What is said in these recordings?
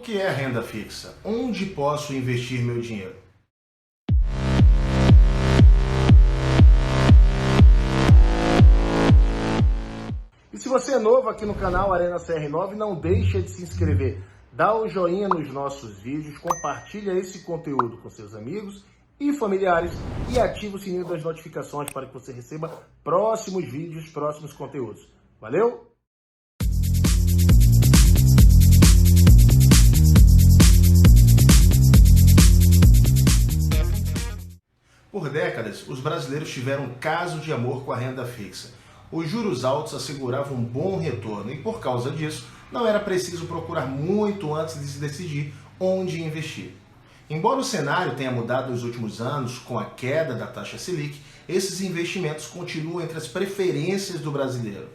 que é renda fixa? Onde posso investir meu dinheiro? E se você é novo aqui no canal Arena CR9, não deixa de se inscrever. Dá o joinha nos nossos vídeos, compartilha esse conteúdo com seus amigos e familiares e ativa o sininho das notificações para que você receba próximos vídeos, próximos conteúdos. Valeu? Por décadas, os brasileiros tiveram um caso de amor com a renda fixa. Os juros altos asseguravam um bom retorno e, por causa disso, não era preciso procurar muito antes de se decidir onde investir. Embora o cenário tenha mudado nos últimos anos com a queda da taxa Selic, esses investimentos continuam entre as preferências do brasileiro.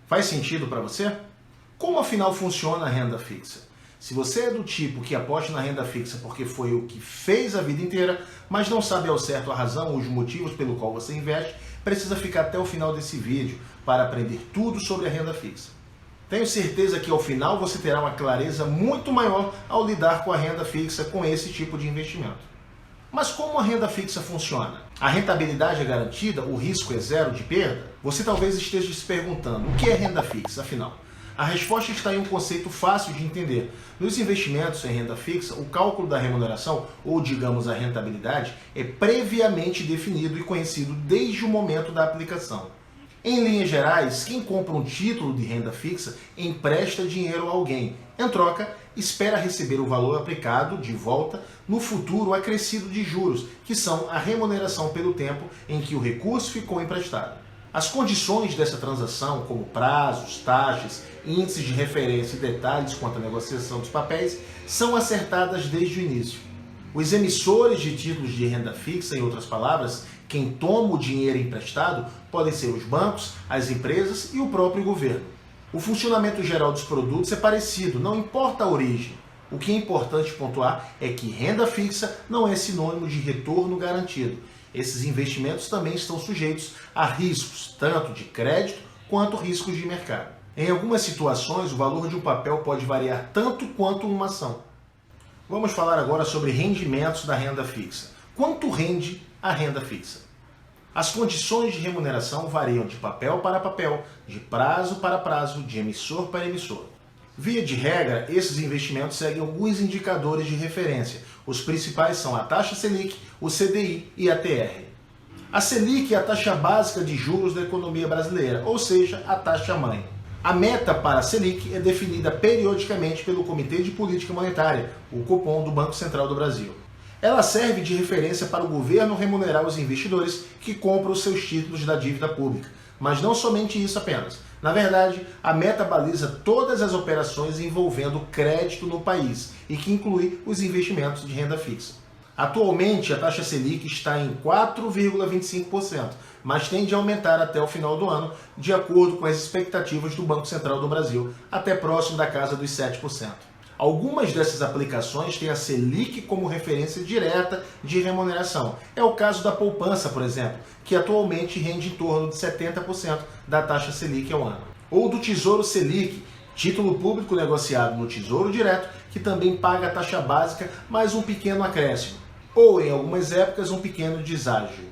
Faz sentido para você? Como afinal funciona a renda fixa? Se você é do tipo que aposta na renda fixa porque foi o que fez a vida inteira, mas não sabe ao certo a razão ou os motivos pelo qual você investe, precisa ficar até o final desse vídeo para aprender tudo sobre a renda fixa. Tenho certeza que ao final você terá uma clareza muito maior ao lidar com a renda fixa com esse tipo de investimento. Mas como a renda fixa funciona? A rentabilidade é garantida? O risco é zero de perda? Você talvez esteja se perguntando, o que é renda fixa, afinal? A resposta está em um conceito fácil de entender. Nos investimentos em renda fixa, o cálculo da remuneração, ou digamos a rentabilidade, é previamente definido e conhecido desde o momento da aplicação. Em linhas gerais, quem compra um título de renda fixa empresta dinheiro a alguém. Em troca, espera receber o valor aplicado de volta no futuro acrescido de juros, que são a remuneração pelo tempo em que o recurso ficou emprestado. As condições dessa transação, como prazos, taxas, índices de referência e detalhes quanto à negociação dos papéis, são acertadas desde o início. Os emissores de títulos de renda fixa, em outras palavras, quem toma o dinheiro emprestado, podem ser os bancos, as empresas e o próprio governo. O funcionamento geral dos produtos é parecido, não importa a origem. O que é importante pontuar é que renda fixa não é sinônimo de retorno garantido. Esses investimentos também estão sujeitos a riscos, tanto de crédito quanto riscos de mercado. Em algumas situações, o valor de um papel pode variar tanto quanto uma ação. Vamos falar agora sobre rendimentos da renda fixa. Quanto rende a renda fixa? As condições de remuneração variam de papel para papel, de prazo para prazo, de emissor para emissor. Via de regra, esses investimentos seguem alguns indicadores de referência. Os principais são a taxa Selic, o CDI e a TR. A Selic é a taxa básica de juros da economia brasileira, ou seja, a taxa-mãe. A meta para a Selic é definida periodicamente pelo Comitê de Política Monetária, o Copom do Banco Central do Brasil. Ela serve de referência para o governo remunerar os investidores que compram os seus títulos da dívida pública. Mas não somente isso apenas. Na verdade, a meta baliza todas as operações envolvendo crédito no país e que inclui os investimentos de renda fixa. Atualmente, a taxa Selic está em 4,25%, mas tende a aumentar até o final do ano, de acordo com as expectativas do Banco Central do Brasil, até próximo da casa dos 7%. Algumas dessas aplicações têm a Selic como referência direta de remuneração. É o caso da poupança, por exemplo, que atualmente rende em torno de 70% da taxa Selic ao ano. Ou do Tesouro Selic, título público negociado no Tesouro Direto, que também paga a taxa básica mais um pequeno acréscimo. Ou, em algumas épocas, um pequeno deságio.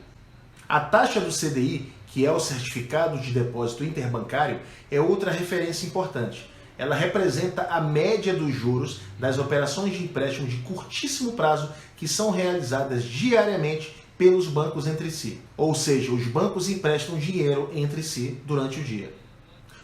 A taxa do CDI, que é o Certificado de Depósito Interbancário, é outra referência importante. Ela representa a média dos juros das operações de empréstimo de curtíssimo prazo que são realizadas diariamente pelos bancos entre si. Ou seja, os bancos emprestam dinheiro entre si durante o dia.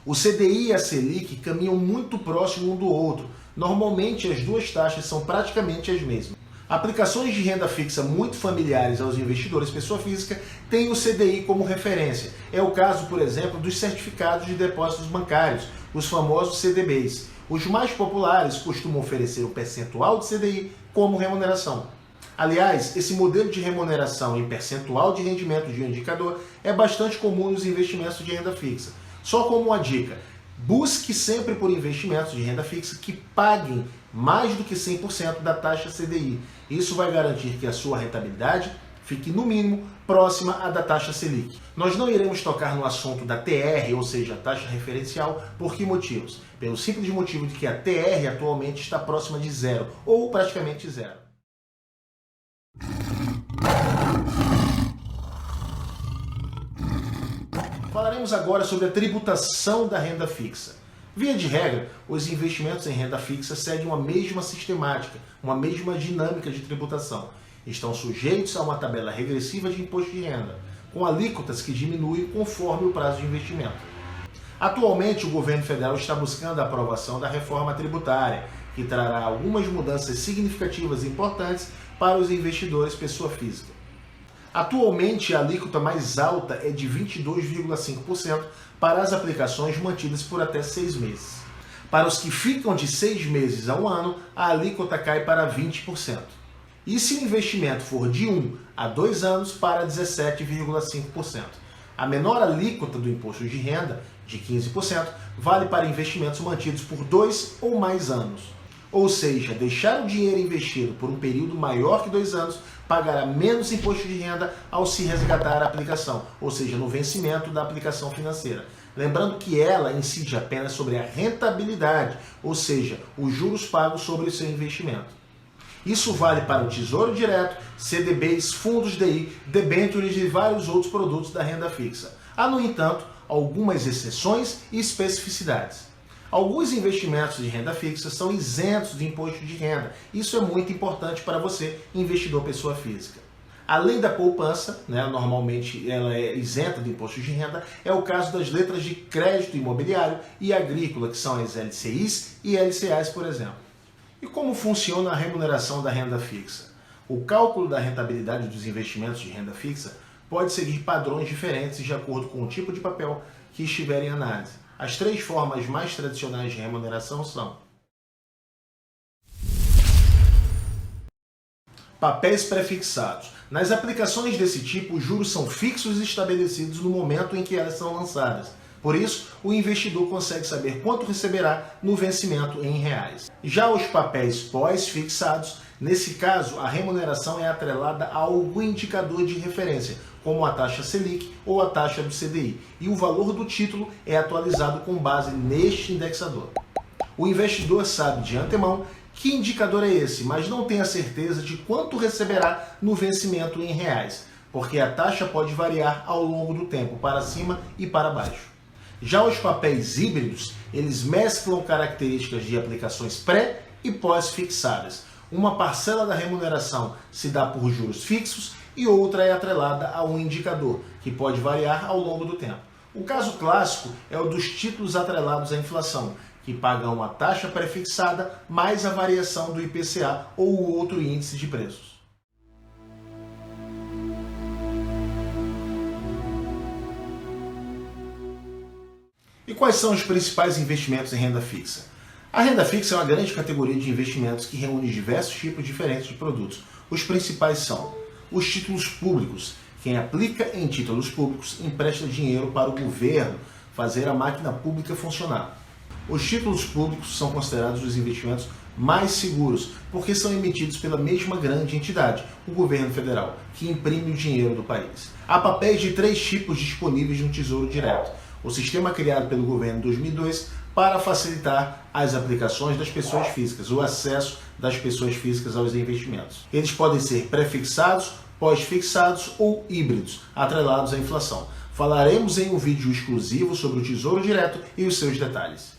O CDI e a Selic caminham muito próximo um do outro. Normalmente as duas taxas são praticamente as mesmas. Aplicações de renda fixa muito familiares aos investidores pessoa física têm o CDI como referência. É o caso, por exemplo, dos certificados de depósitos bancários, os famosos CDBs. Os mais populares costumam oferecer um percentual de CDI como remuneração. Aliás, esse modelo de remuneração em percentual de rendimento de um indicador é bastante comum nos investimentos de renda fixa. Só como uma dica, busque sempre por investimentos de renda fixa que paguem mais do que 100% da taxa CDI. Isso vai garantir que a sua rentabilidade fique, no mínimo, próxima à da taxa Selic. Nós não iremos tocar no assunto da TR, ou seja, a taxa referencial, por que motivos? Pelo simples motivo de que a TR atualmente está próxima de zero, ou praticamente zero. Falaremos agora sobre a tributação da renda fixa. Via de regra, os investimentos em renda fixa seguem uma mesma sistemática, uma mesma dinâmica de tributação. Estão sujeitos a uma tabela regressiva de imposto de renda, com alíquotas que diminuem conforme o prazo de investimento. Atualmente, o governo federal está buscando a aprovação da reforma tributária, que trará algumas mudanças significativas e importantes para os investidores pessoa física. Atualmente, a alíquota mais alta é de 22,5% para as aplicações mantidas por até 6 meses. Para os que ficam de 6 meses a 1 ano, a alíquota cai para 20%. E se o investimento for de 1 a 2 anos, para 17,5%. A menor alíquota do imposto de renda, de 15%, vale para investimentos mantidos por 2 ou mais anos. Ou seja, deixar o dinheiro investido por um período maior que 2 anos pagará menos imposto de renda ao se resgatar a aplicação, ou seja, no vencimento da aplicação financeira. Lembrando que ela incide apenas sobre a rentabilidade, ou seja, os juros pagos sobre o seu investimento. Isso vale para o Tesouro Direto, CDBs, fundos DI, debêntures e vários outros produtos da renda fixa. Há, no entanto, algumas exceções e especificidades. Alguns investimentos de renda fixa são isentos de imposto de renda. Isso é muito importante para você, investidor pessoa física. Além da poupança, normalmente ela é isenta de imposto de renda, é o caso das letras de crédito imobiliário e agrícola, que são as LCIs e LCAs, por exemplo. E como funciona a remuneração da renda fixa? O cálculo da rentabilidade dos investimentos de renda fixa pode seguir padrões diferentes de acordo com o tipo de papel que estiver em análise. As 3 formas mais tradicionais de remuneração são: papéis prefixados. Nas aplicações desse tipo, os juros são fixos e estabelecidos no momento em que elas são lançadas. Por isso, o investidor consegue saber quanto receberá no vencimento em reais. Já os papéis pós-fixados, nesse caso, a remuneração é atrelada a algum indicador de referência, como a taxa Selic ou a taxa do CDI, e o valor do título é atualizado com base neste indexador. O investidor sabe de antemão que indicador é esse, mas não tem a certeza de quanto receberá no vencimento em reais, porque a taxa pode variar ao longo do tempo, para cima e para baixo. Já os papéis híbridos, eles mesclam características de aplicações pré e pós-fixadas. Uma parcela da remuneração se dá por juros fixos e outra é atrelada a um indicador, que pode variar ao longo do tempo. O caso clássico é o dos títulos atrelados à inflação, que pagam uma taxa prefixada mais a variação do IPCA ou outro índice de preços. E quais são os principais investimentos em renda fixa? A renda fixa é uma grande categoria de investimentos que reúne diversos tipos diferentes de produtos. Os principais são os títulos públicos. Quem aplica em títulos públicos empresta dinheiro para o governo fazer a máquina pública funcionar. Os títulos públicos são considerados os investimentos mais seguros, porque são emitidos pela mesma grande entidade, o governo federal, que imprime o dinheiro do país. Há papéis de 3 tipos disponíveis no Tesouro Direto. O sistema criado pelo governo em 2002 para facilitar as aplicações das pessoas físicas, o acesso das pessoas físicas aos investimentos. Eles podem ser prefixados, pós-fixados ou híbridos, atrelados à inflação. Falaremos em um vídeo exclusivo sobre o Tesouro Direto e os seus detalhes.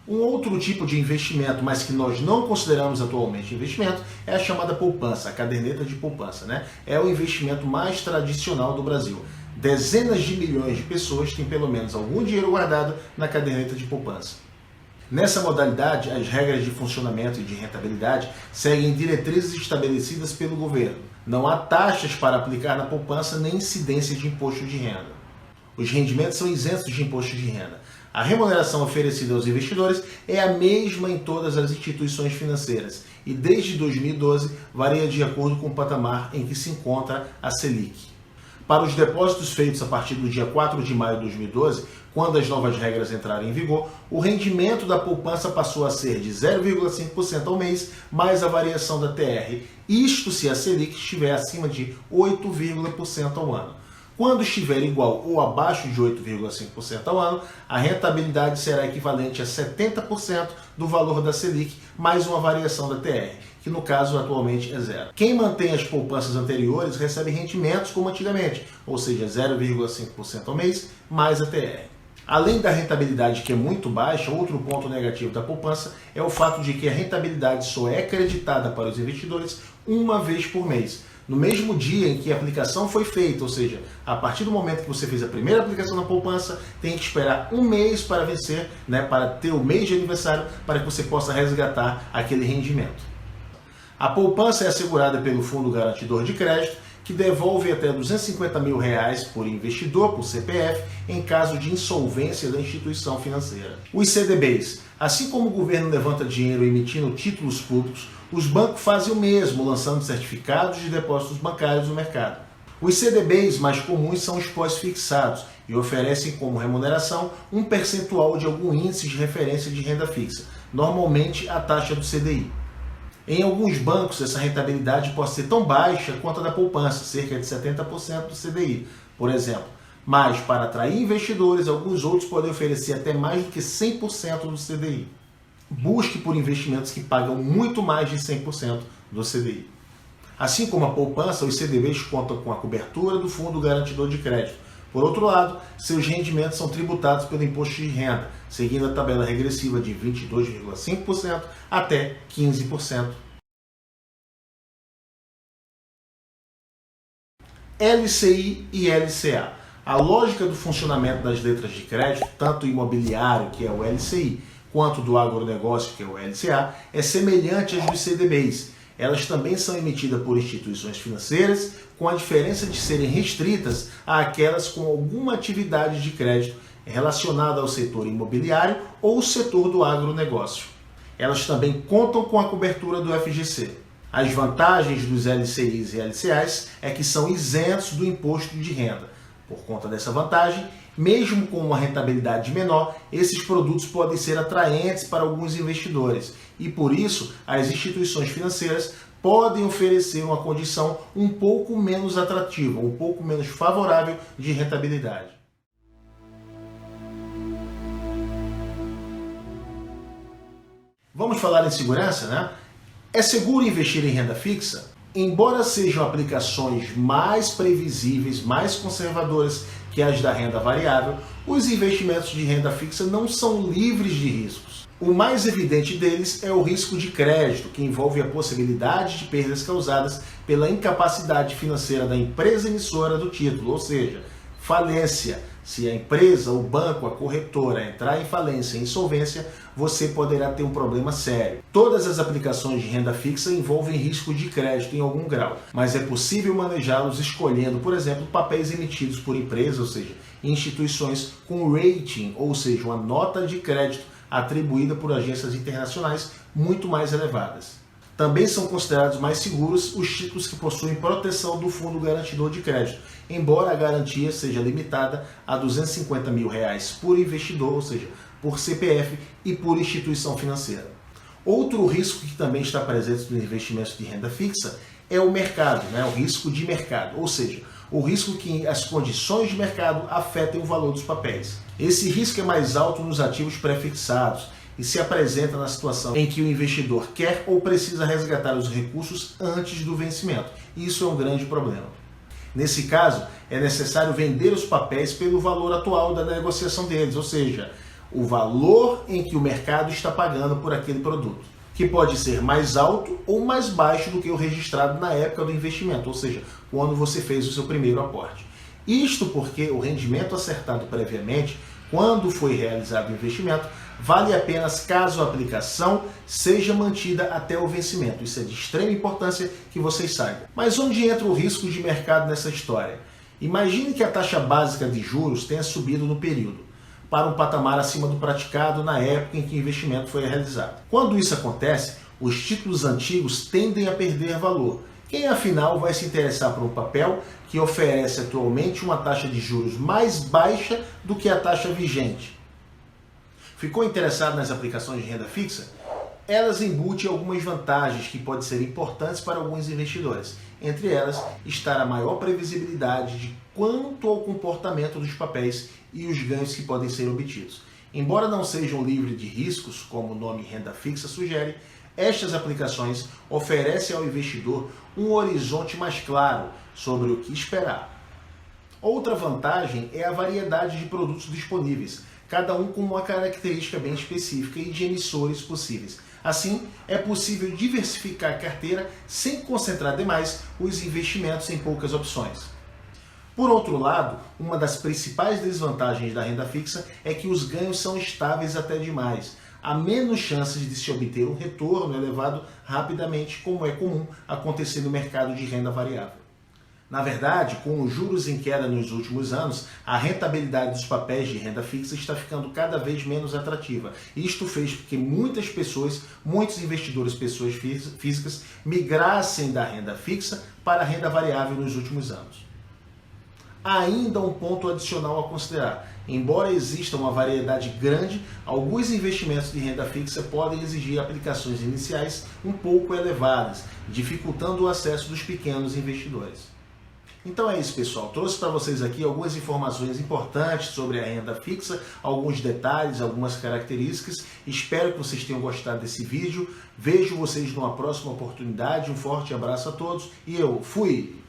Um outro tipo de investimento, mas que nós não consideramos atualmente investimento, é a chamada poupança, a caderneta de poupança, É o investimento mais tradicional do Brasil. Dezenas de milhões de pessoas têm pelo menos algum dinheiro guardado na caderneta de poupança. Nessa modalidade, as regras de funcionamento e de rentabilidade seguem diretrizes estabelecidas pelo governo. Não há taxas para aplicar na poupança nem incidência de imposto de renda. Os rendimentos são isentos de imposto de renda. A remuneração oferecida aos investidores é a mesma em todas as instituições financeiras e desde 2012 varia de acordo com o patamar em que se encontra a Selic. Para os depósitos feitos a partir do dia 4 de maio de 2012, quando as novas regras entraram em vigor, o rendimento da poupança passou a ser de 0,5% ao mês, mais a variação da TR, isto se a Selic estiver acima de 8,% ao ano. Quando estiver igual ou abaixo de 8,5% ao ano, a rentabilidade será equivalente a 70% do valor da Selic, mais uma variação da TR, que no caso atualmente é zero. Quem mantém as poupanças anteriores recebe rendimentos como antigamente, ou seja, 0,5% ao mês, mais a TR. Além da rentabilidade, que é muito baixa, outro ponto negativo da poupança é o fato de que a rentabilidade só é creditada para os investidores uma vez por mês, no mesmo dia em que a aplicação foi feita, ou seja, a partir do momento que você fez a primeira aplicação na poupança, tem que esperar um mês para vencer, para ter o mês de aniversário, para que você possa resgatar aquele rendimento. A poupança é assegurada pelo Fundo Garantidor de Crédito, que devolve até R$250 mil por investidor, por CPF, em caso de insolvência da instituição financeira. Os CDBs. Assim como o governo levanta dinheiro emitindo títulos públicos, os bancos fazem o mesmo, lançando certificados de depósitos bancários no mercado. Os CDBs mais comuns são os pós-fixados e oferecem como remuneração um percentual de algum índice de referência de renda fixa, normalmente a taxa do CDI. Em alguns bancos, essa rentabilidade pode ser tão baixa quanto a da poupança, cerca de 70% do CDI, por exemplo. Mas, para atrair investidores, alguns outros podem oferecer até mais do que 100% do CDI. Busque por investimentos que pagam muito mais de 100% do CDI. Assim como a poupança, os CDBs contam com a cobertura do Fundo Garantidor de Crédito. Por outro lado, seus rendimentos são tributados pelo imposto de renda, seguindo a tabela regressiva de 22,5% até 15%. LCI e LCA. A lógica do funcionamento das letras de crédito, tanto imobiliário, que é o LCI, quanto do agronegócio, que é o LCA, é semelhante às dos CDBs. Elas também são emitidas por instituições financeiras, com a diferença de serem restritas àquelas com alguma atividade de crédito relacionada ao setor imobiliário ou setor do agronegócio. Elas também contam com a cobertura do FGC. As vantagens dos LCIs e LCAs é que são isentos do imposto de renda. Por conta dessa vantagem, mesmo com uma rentabilidade menor, esses produtos podem ser atraentes para alguns investidores e, por isso, as instituições financeiras podem oferecer uma condição um pouco menos atrativa, um pouco menos favorável de rentabilidade. Vamos falar em segurança, né? É seguro investir em renda fixa? Embora sejam aplicações mais previsíveis, mais conservadoras que as da renda variável, os investimentos de renda fixa não são livres de riscos. O mais evidente deles é o risco de crédito, que envolve a possibilidade de perdas causadas pela incapacidade financeira da empresa emissora do título, ou seja, falência. Se a empresa, o banco, a corretora entrar em falência e insolvência, você poderá ter um problema sério. Todas as aplicações de renda fixa envolvem risco de crédito em algum grau, mas é possível manejá-los escolhendo, por exemplo, papéis emitidos por empresas, ou seja, instituições com rating, ou seja, uma nota de crédito atribuída por agências internacionais muito mais elevadas. Também são considerados mais seguros os títulos que possuem proteção do Fundo Garantidor de Crédito, embora a garantia seja limitada a R$250 mil por investidor, ou seja, por CPF e por instituição financeira. Outro risco que também está presente nos investimentos de renda fixa é o mercado, o risco de mercado, ou seja, o risco que as condições de mercado afetem o valor dos papéis. Esse risco é mais alto nos ativos pré-fixados e se apresenta na situação em que o investidor quer ou precisa resgatar os recursos antes do vencimento. Isso é um grande problema. Nesse caso, é necessário vender os papéis pelo valor atual da negociação deles, ou seja, o valor em que o mercado está pagando por aquele produto, que pode ser mais alto ou mais baixo do que o registrado na época do investimento, ou seja, quando você fez o seu primeiro aporte. Isto porque o rendimento acertado previamente, quando foi realizado o investimento, vale apenas caso a aplicação seja mantida até o vencimento. Isso é de extrema importância que vocês saibam. Mas onde entra o risco de mercado nessa história? Imagine que a taxa básica de juros tenha subido no período para um patamar acima do praticado na época em que o investimento foi realizado. Quando isso acontece, os títulos antigos tendem a perder valor. Quem afinal vai se interessar por um papel que oferece atualmente uma taxa de juros mais baixa do que a taxa vigente? Ficou interessado nas aplicações de renda fixa? Elas embutem algumas vantagens que podem ser importantes para alguns investidores. Entre elas, está a maior previsibilidade de quanto ao comportamento dos papéis e os ganhos que podem ser obtidos. Embora não sejam livres de riscos, como o nome renda fixa sugere, estas aplicações oferecem ao investidor um horizonte mais claro sobre o que esperar. Outra vantagem é a variedade de produtos disponíveis, cada um com uma característica bem específica e de emissores possíveis. Assim, é possível diversificar a carteira sem concentrar demais os investimentos em poucas opções. Por outro lado, uma das principais desvantagens da renda fixa é que os ganhos são estáveis até demais. Há menos chances de se obter um retorno elevado rapidamente, como é comum acontecer no mercado de renda variável. Na verdade, com os juros em queda nos últimos anos, a rentabilidade dos papéis de renda fixa está ficando cada vez menos atrativa. Isto fez com que muitas pessoas, muitos investidores, pessoas físicas, migrassem da renda fixa para a renda variável nos últimos anos. Há ainda um ponto adicional a considerar. Embora exista uma variedade grande, alguns investimentos de renda fixa podem exigir aplicações iniciais um pouco elevadas, dificultando o acesso dos pequenos investidores. Então é isso, pessoal. Trouxe para vocês aqui algumas informações importantes sobre a renda fixa, alguns detalhes, algumas características. Espero que vocês tenham gostado desse vídeo. Vejo vocês numa próxima oportunidade. Um forte abraço a todos e eu fui!